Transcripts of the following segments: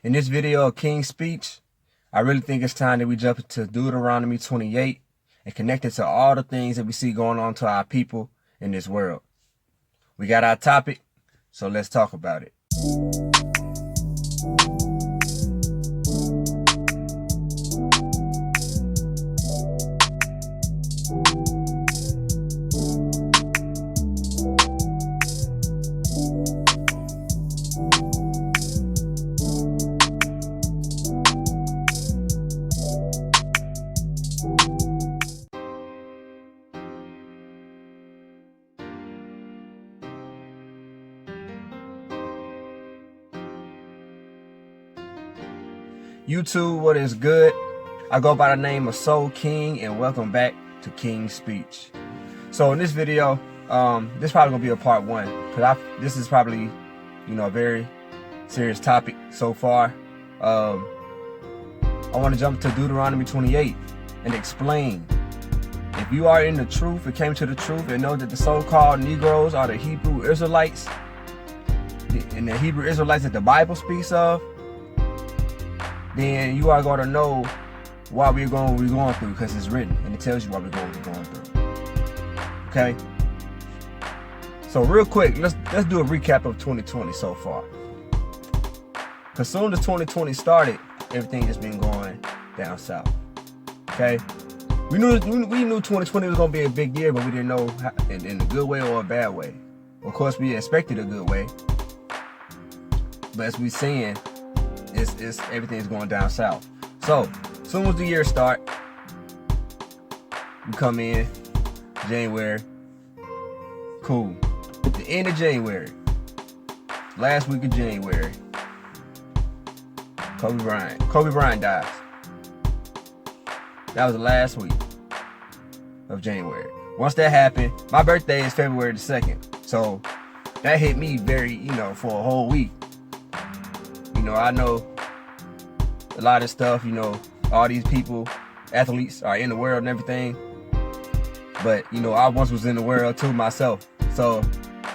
In this video of King's speech, I really think it's time that we jump into Deuteronomy 28 and connect it to all the things that we see going on to our people in this world. We got our topic, so let's talk about it. YouTube, what is good? I go by the name of Soul King, and welcome back to King's Speech. So in this video, this is probably gonna be a part one, because this is probably, a very serious topic so far. I want to jump to Deuteronomy 28 and explain. If you are in the truth, it came to the truth, and know that the so-called Negroes are the Hebrew Israelites, and the Hebrew Israelites that the Bible speaks of, then you are going to know why we're going through, because it's written and it tells you why we're going through. Okay? So real quick, let's do a recap of 2020 so far. Because soon as 2020 started, everything has been going down south. Okay? We knew 2020 was going to be a big year, but we didn't know how, in a good way or a bad way. Of course, we expected a good way. But as we're seeing, everything's going down south. So, as soon as the year start, we come in January. Cool. The end of January, last week of January, Kobe Bryant dies. That was the last week of January. Once that happened, my birthday is February the 2nd. So that hit me very, for a whole week. I know a lot of stuff, all these people, athletes are in the world and everything. But, I once was in the world too myself. So,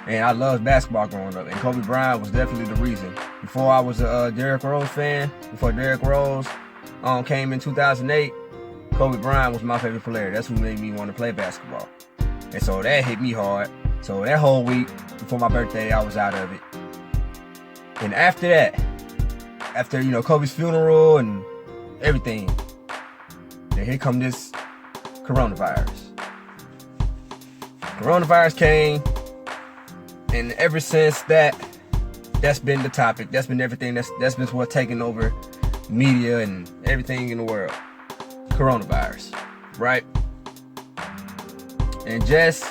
and I loved basketball growing up. And Kobe Bryant was definitely the reason. Before I was a Derrick Rose fan, before Derrick Rose came in 2008, Kobe Bryant was my favorite player. That's who made me want to play basketball. And so that hit me hard. So that whole week before my birthday, I was out of it. And after that, after Kobe's funeral and everything, then here come this coronavirus. Coronavirus came, and ever since that's been the topic. That's been everything. That's been what's taking over media and everything in the world. Coronavirus, right? And just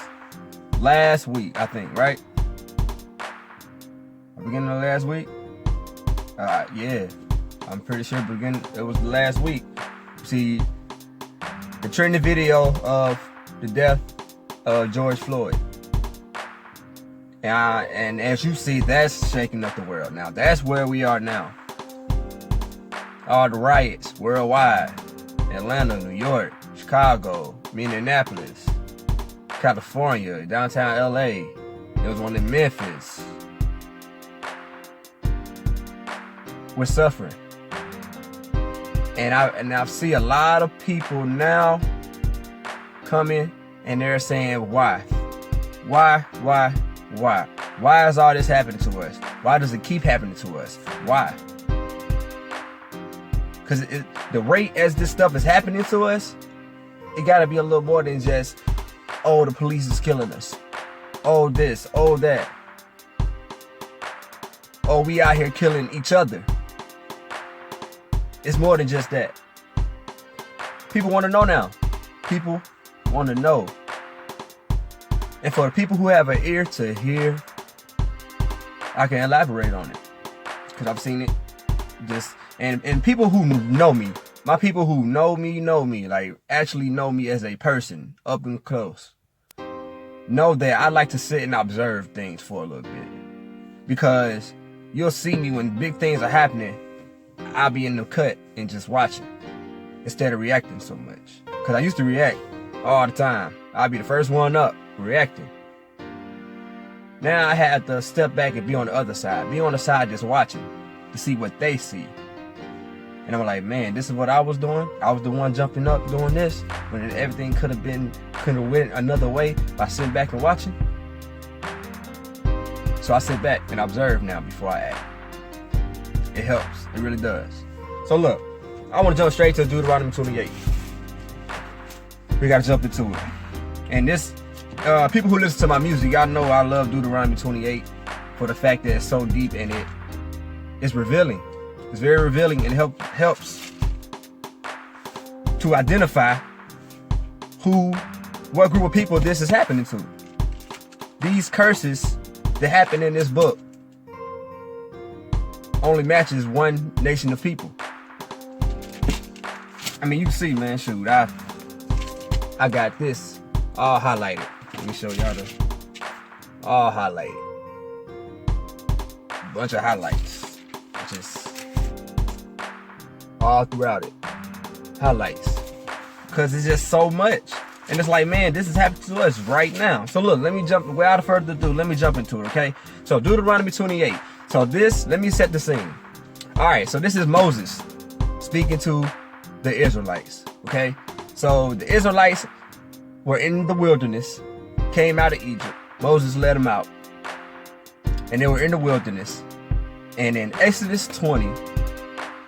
last week, I think, right? Beginning of last week. Yeah, I'm pretty sure it was the last week. See, the trending video of the death of George Floyd. And as you see, that's shaking up the world now. That's where we are now. All the riots worldwide. Atlanta, New York, Chicago, Minneapolis, California, downtown LA. There was one in Memphis. We're suffering. And I see a lot of people now coming and they're saying, why? Why is all this happening to us? Why does it keep happening to us? Why? Because the rate as this stuff is happening to us, it got to be a little more than just, oh, the police is killing us. Oh, this, oh, that. Oh, we out here killing each other. It's more than just that. People want to know now. People want to know. And for the people who have an ear to hear, I can elaborate on it. Because I've seen it. And people who know me, my people who know me, like actually know me as a person, up and close, know that I like to sit and observe things for a little bit. Because you'll see me when big things are happening, I'll be in the cut and just watching instead of reacting so much. Because I used to react all the time. I'll be the first one up reacting. Now I had to step back and be on the other side. Be on the side just watching to see what they see. And I'm like, man, this is what I was doing. I was the one jumping up doing this when everything could have went another way by sitting back and watching. So I sit back and observe now before I act. It helps. It really does. So look, I want to jump straight to Deuteronomy 28. We got to jump into it. And this, people who listen to my music, y'all know I love Deuteronomy 28 for the fact that it's so deep and it's revealing. It's very revealing and helps to identify what group of people this is happening to. These curses that happen in this book only matches one nation of people. I mean, you can see, man, shoot, I got this all highlighted. Let me show y'all all highlighted. Bunch of highlights. Just all throughout it. Highlights. Because it's just so much. And it's like, man, this is happening to us right now. So look, let me jump, without further ado, let me jump into it, okay? So Deuteronomy 28. So this, let me set the scene. All right, so this is Moses speaking to the Israelites, okay? So the Israelites were in the wilderness, came out of Egypt. Moses led them out. And they were in the wilderness. And in Exodus 20,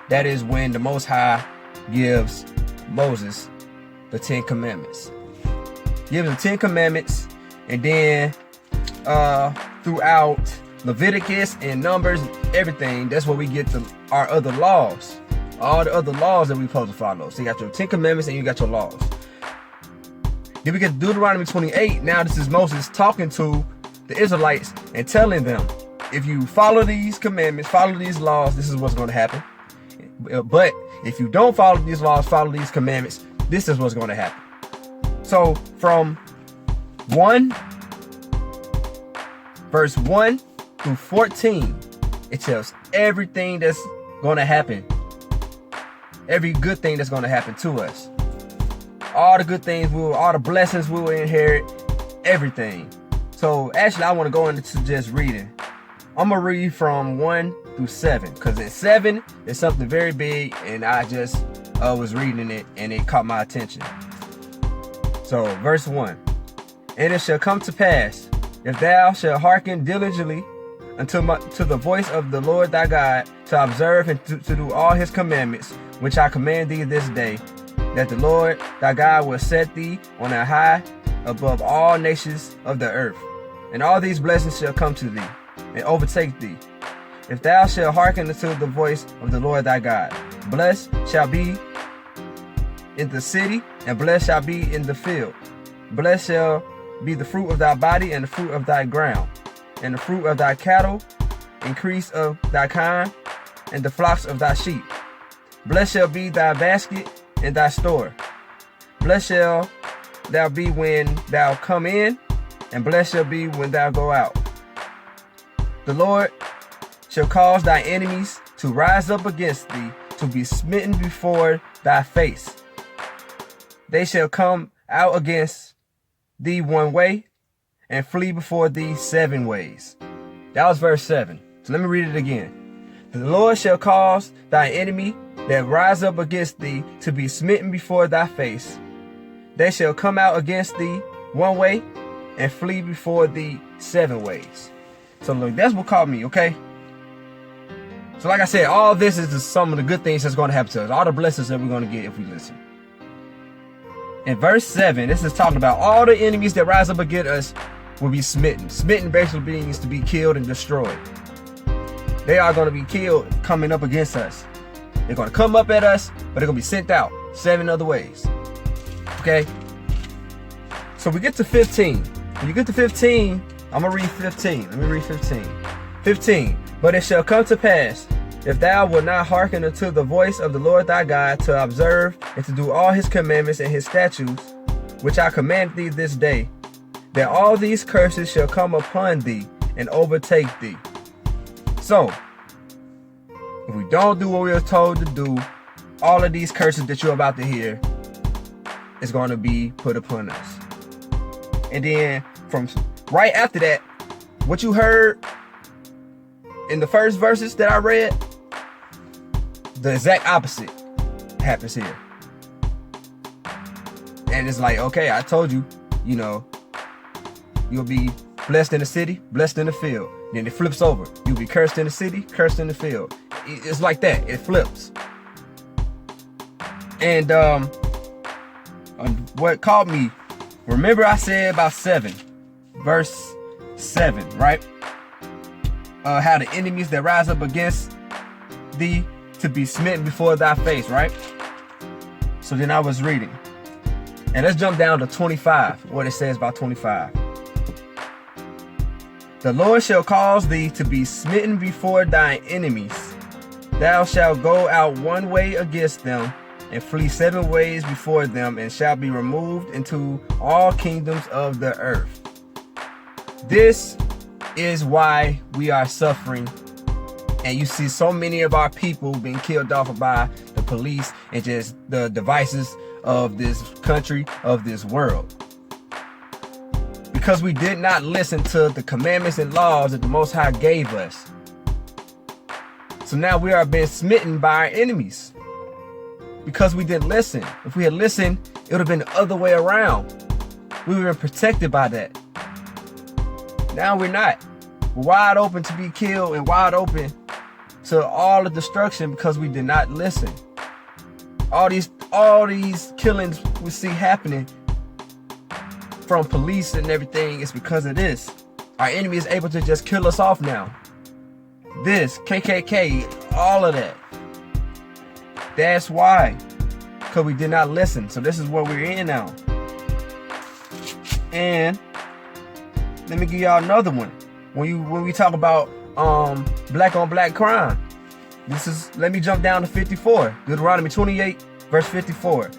that is when the Most High gives Moses the 10 Commandments. Gives the 10 Commandments, and then throughout Leviticus and Numbers, everything, that's where we get our other laws. All the other laws that we're supposed to follow. So you got your 10 Commandments and you got your laws. Then we get to Deuteronomy 28. Now this is Moses talking to the Israelites and telling them, if you follow these commandments, follow these laws, this is what's going to happen. But if you don't follow these laws, follow these commandments, this is what's going to happen. So from verse 1 through 14, it tells everything that's going to happen. Every good thing that's going to happen to us. All the good things, all the blessings we will inherit, everything. So actually, I want to go into just reading. I'm going to read from 1 through 7. Because in 7, it's something very big. And I just was reading it and it caught my attention. So verse 1. And it shall come to pass, if thou shalt hearken diligently to the voice of the Lord thy God, to observe and to do all his commandments, which I command thee this day, that the Lord thy God will set thee on a high above all nations of the earth. And all these blessings shall come to thee, and overtake thee, if thou shalt hearken unto the voice of the Lord thy God. Blessed shall be in the city, and blessed shall be in the field. Blessed shall be the fruit of thy body, and the fruit of thy ground, and the fruit of thy cattle, increase of thy kind, and the flocks of thy sheep. Blessed shall be thy basket and thy store. Blessed shall thou be when thou come in, and blessed shall be when thou go out. The Lord shall cause thy enemies to rise up against thee, to be smitten before thy face. They shall come out against thee one way, and flee before thee 7 ways. That was verse 7. So let me read it again. The Lord shall cause thy enemy that rise up against thee to be smitten before thy face. They shall come out against thee one way, and flee before thee 7 ways. So look, that's what caught me, okay? So like I said, all this is just some of the good things that's going to happen to us. All the blessings that we're going to get if we listen. In verse 7, this is talking about all the enemies that rise up against us will be smitten. Smitten basically means to be killed and destroyed. They are going to be killed coming up against us. They're going to come up at us, but they're going to be sent out 7 other ways. Okay? So we get to 15. When you get to 15, I'm going to read 15. Let me read 15. 15. But it shall come to pass, if thou wilt not hearken unto the voice of the Lord thy God, to observe and to do all his commandments and his statutes, which I command thee this day, that all these curses shall come upon thee and overtake thee. So, if we don't do what we are told to do, all of these curses that you're about to hear is going to be put upon us. And then from right after that, what you heard in the first verses that I read, the exact opposite happens here. And it's like, okay, I told you, you'll be blessed in the city, blessed in the field. Then it flips over. You'll be cursed in the city, cursed in the field. It's like that. It flips. And what caught me, remember I said about 7, verse 7, right? How the enemies that rise up against thee to be smitten before thy face, right? So then I was reading. And let's jump down to 25, what it says about 25. The Lord shall cause thee to be smitten before thine enemies. Thou shalt go out one way against them, and flee 7 ways before them, and shall be removed into all kingdoms of the earth. This is why we are suffering. And you see so many of our people being killed off by the police and just the devices of this country, of this world. Because we did not listen to the commandments and laws that the Most High gave us. So now we are being smitten by our enemies. Because we didn't listen. If we had listened, it would have been the other way around. We would have been protected by that. Now we're not. We're wide open to be killed and wide open to all the destruction because we did not listen. All these killings we see happening from police and everything is because of this. Our enemy is able to just kill us off now. This, KKK, all of that. That's why. Because we did not listen. So this is what we're in now. And let me give y'all another one. When we talk about black on black crime. Let me jump down to 54. Deuteronomy 28, verse 54.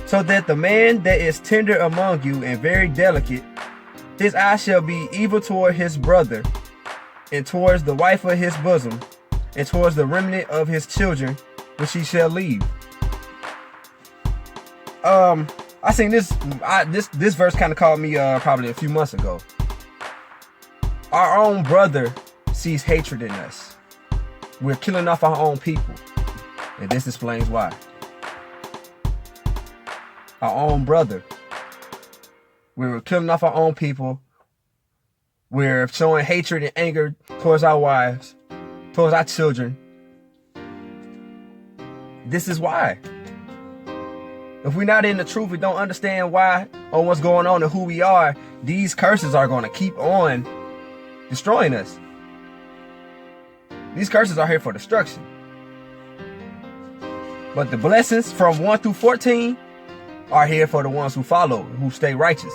So that the man that is tender among you and very delicate, his eye shall be evil toward his brother, and towards the wife of his bosom, and towards the remnant of his children, which he shall leave. I seen this verse kind of called me probably a few months ago. Our own brother sees hatred in us. We're killing off our own people. And this explains why. Our own brother. We're killing off our own people. We're showing hatred and anger towards our wives, towards our children. This is why. If we're not in the truth, we don't understand why or what's going on and who we are, these curses are going to keep on destroying us. These curses are here for destruction. But the blessings from 1 through 14 are here for the ones who follow, who stay righteous.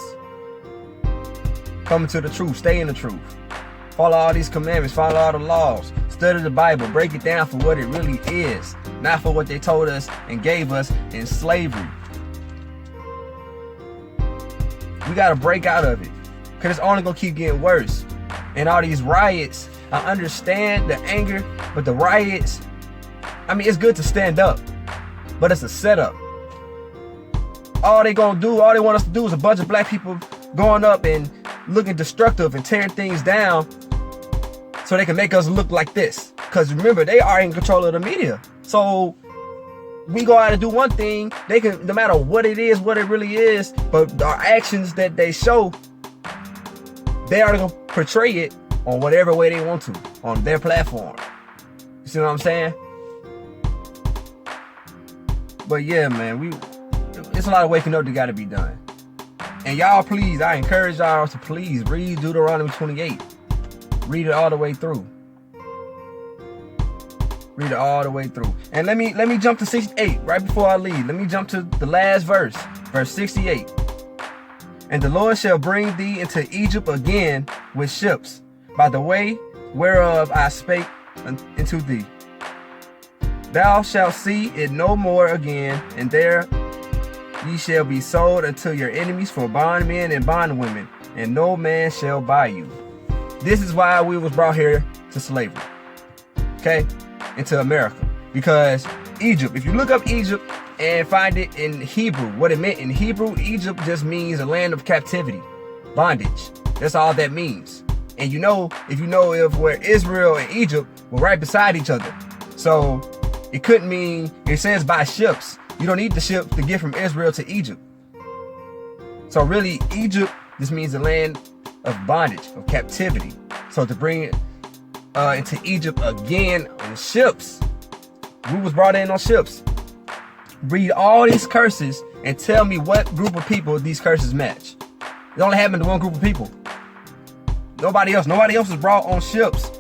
Coming to the truth, stay in the truth. Follow all these commandments, follow all the laws. Study the Bible, break it down for what it really is. Not for what they told us and gave us in slavery. We got to break out of it. Because it's only going to keep getting worse. And all these riots, I understand the anger, but the riots, I mean, it's good to stand up, but it's a setup. All they want us to do is a bunch of black people going up and looking destructive and tearing things down so they can make us look like this. Because remember, they are in control of the media. So we go out and do one thing, they can, no matter what it is, what it really is, but our actions that they show, they are going to portray it on whatever way they want to, on their platform. You see what I'm saying? But yeah, man, it's a lot of waking up that got to be done. And y'all, please, I encourage y'all to please read Deuteronomy 28. Read it all the way through. Read it all the way through. And let me jump to 68 right before I leave. Let me jump to the last verse, verse 68. And the Lord shall bring thee into Egypt again with ships, by the way whereof I spake unto thee. Thou shalt see it no more again, and there ye shall be sold unto your enemies for bondmen and bondwomen, and no man shall buy you. This is why we was brought here to slavery. Okay? Into America. Because Egypt, if you look up Egypt and find it in Hebrew, what it meant in Hebrew, Egypt just means a land of captivity, bondage. That's all that means. And if where Israel and Egypt were right beside each other. So It couldn't mean, it says by ships. You don't need the ship to get from Israel to Egypt. So really, Egypt, this means the land of bondage, of captivity. So to bring it into Egypt again on ships. We was brought in on ships. Read all these curses and tell me what group of people these curses match. It only happened to one group of people. Nobody else was brought on ships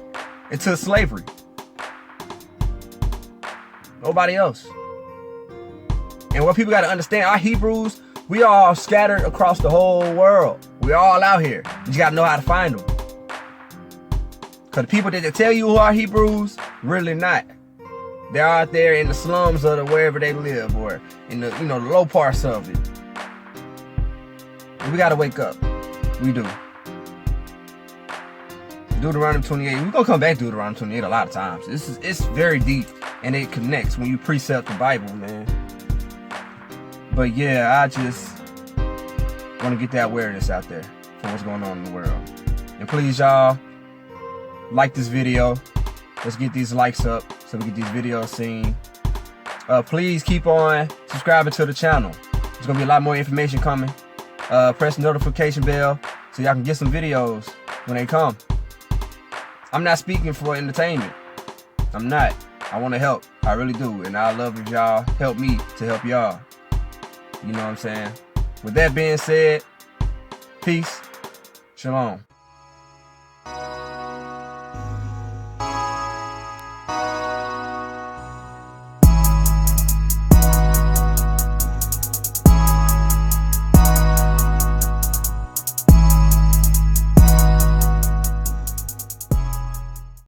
into slavery. Nobody else. And what people got to understand, our Hebrews, we all scattered across the whole world. We all out here. You just got to know how to find them. Because the people that tell you who are Hebrews, really not. They're out there in the slums of the wherever they live, or in the the low parts of it. And we got to wake up. We do. Deuteronomy 28. We're gonna come back to Deuteronomy 28 a lot of times. It's very deep, and it connects when you precept the Bible, man. But yeah, I just want to get that awareness out there for what's going on in the world. And please, y'all, like this video. Let's get these likes up so we get these videos seen. Please keep on subscribing to the channel. There's gonna be a lot more information coming. Press the notification bell so y'all can get some videos when they come. I'm not speaking for entertainment. I'm not. I want to help. I really do. And I love if y'all help me to help y'all. You know what I'm saying? With that being said, peace. Shalom.